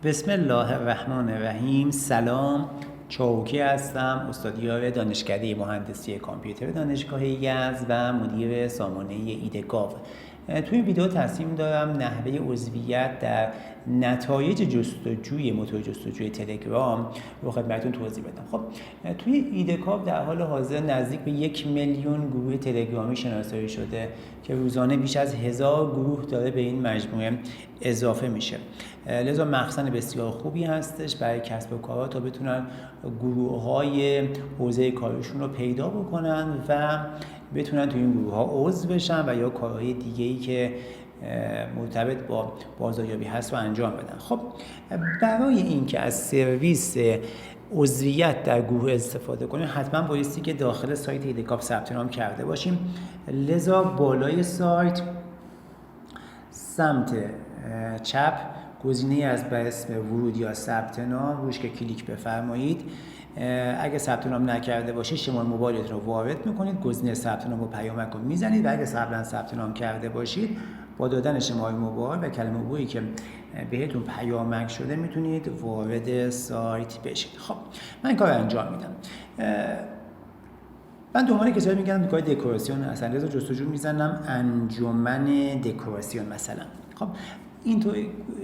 بسم الله الرحمن الرحیم. سلام، چاوکی هستم، استادیار دانشکده مهندسی کامپیوتر دانشگاه یزد و مدیر سامانه ایده‌گاو. توی این ویدیو تصمیم دارم نحوه عضویت در نتایج جستجوی موتور جستجوی تلگرام رو خدمتتون توضیح بدم. خب توی ایده‌گاو در حال حاضر نزدیک به 1 میلیون گروه تلگرامی شناسایی شده که روزانه بیش از 1000 گروه داره به این مجموعه اضافه میشه. لذا مخزن بسیار خوبی هستش برای کسب و کارها تا بتونن گروه‌های حوزه کارشون رو پیدا بکنن و بتونن توی این گروه‌ها عضو بشن و یا کارهای دیگه‌ای که مرتبط با بازاریابی هست رو انجام بدن. خب برای اینکه از سرویس عضویت در گروه استفاده کنیم حتما بایستی که داخل سایت ایده‌گاو ثبت نام کرده باشیم. لذا بالای سایت سمت چپ گزینه از به اسم ورود یا ثبت نام روش که کلیک بفرمایید. اگه ثبت نام نکرده باشید شماره موبایلتون رو وارد میکنید، گزینه ثبت نام و پیامک رو میزنید و اگه قبلا ثبت نام کرده باشید با دادن شماره موبایل و کلمه عبوری که بهتون پیامک شده میتونید وارد سایت بشید. خب من این کار رو انجام میدم. من دنبال کسایی میگردم کار دکوراسیون هستن، لذا جستجو میزنم انجمن دکوراسیون مثلا. خب این تو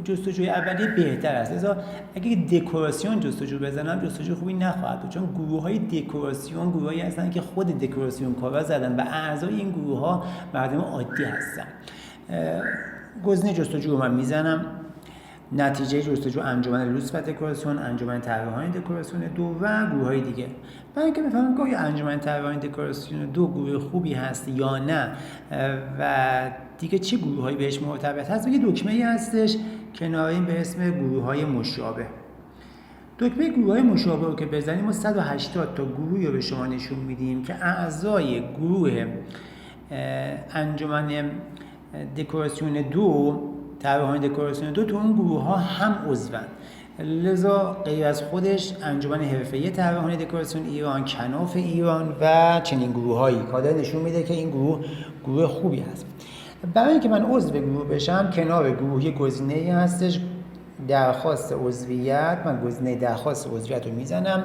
جستجوی اولیه بهتر است. لذا اگه دکوراسیون جستجو بزنم جستجو خوبی نخواهد بود، چون گروه‌های دکوراسیون گروهایی هستن که خود دکوراسیون کارا زدن و اعضای این گروه‌ها مردم عادی هستن. گزینه جستجو رو من میزنم. نتیجه جستجو انجمن لوس و دکوراسیون، انجمن طراحان دکوراسیون 2 و گروه‌های دیگه. برای اینکه بفهمم که آیا انجمن طراحان دکوراسیون 2 گروه خوبی هست یا نه و دیگه چه گروه‌هایی بهش مرتبط هست، یه دکمه‌ای هستش کنار این به اسم گروه‌های مشابه. دکمه گروه‌های مشابه رو که بزنیم ما 180 تا گروهی رو به شما نشون میدیم که اعضای گروه انجمن دکوراسیون 2 طراحان دکوراسیون 2 تو اون گروه ها هم عضوند. لذا غیر از خودش انجمن حرفه‌ای طراحان دکوراسیون ایران، کناف ایران و چنین گروه‌هایی کادر نشون میده که این گروه خوبی هست. برای اینکه من عضو گروه بشم کنار گروه یه گزینه‌ای هستش درخواست عضویت. من گزینه درخواست عضویت رو میزنم.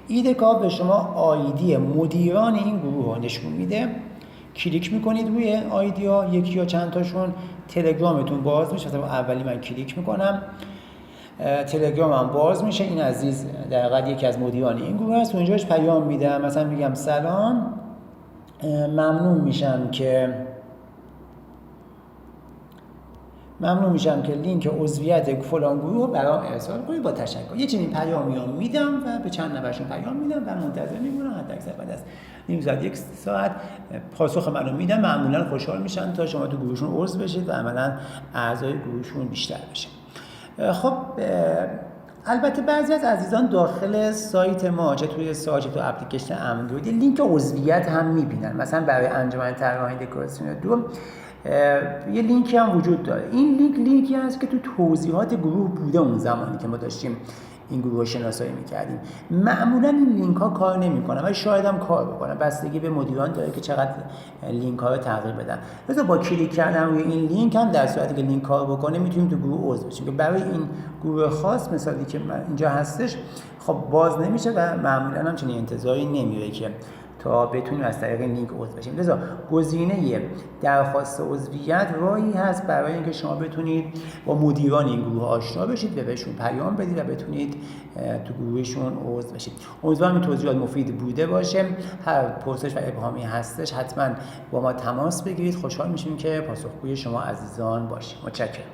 ایده‌گاو به شما آیدی مدیران این گروه رو نشون میده. کلیک میکنید روی آیدیا، یکی یا چند تاشون، تلگرامتون باز میشه. مثلا اولی من کلیک میکنم، تلگرامم باز میشه. این عزیز در حقیقت یکی از مدیران این گروه است. اونجاش پیام میدم، مثلا میگم سلام، ممنون میشم که لینک عضویت فلان گروه رو برام ارسال کنید، با تشکر. یه چنین پیامی میدم و به چند نفرشون پیام میدم و منتظر میمونم حداکثر بعد از نیم ساعت یک ساعت پاسخ منو میدم. معمولا خوشحال میشن تا شما تو گروهشون عضو بشید و عملا اعضای گروهشون بیشتر بشه. خب البته بعضی از عزیزان داخل سایت ما چه توی سایت تو اپلیکیشن اندروید لینک عضویت هم میبینن. مثلا برای انجمن طراحان دکوراسیون 2 یه لینکی هم وجود داره. این لینکی هست که تو توضیحات گروه بوده اون زمانی که ما داشتیم این گروه شناسایی میکردیم. معمولا این لینک ها کار نمیکنن ولی شاید هم کار بکنن، بستگی به مدیران داره که چقدر لینک ها رو تغییر بدن. لذا با کلیک کردن روی این لینک هم در صورتی که لینک کار بکنه میتونیم تو گروه عضو بشیم. که برای این گروه خاص مثالی که اینجا هستش خب باز نمیشه و معمولا هم چنین انتظاری نمیره که تا بتونیم از طریق این لینک عضو بشیم. لذا گزینه درخواست عضویت راهی هست برای اینکه شما بتونید با مدیران این گروه آشنا بشید و بهشون پیام بدید و بتونید تو گروهشون عضو بشید. امیدوارم این توضیحات مفید بوده باشه. هر پرسش و ابهامی هستش حتما با ما تماس بگیرید. خوشحال میشیم که پاسخگوی شما عزیزان باشیم. متشکرم.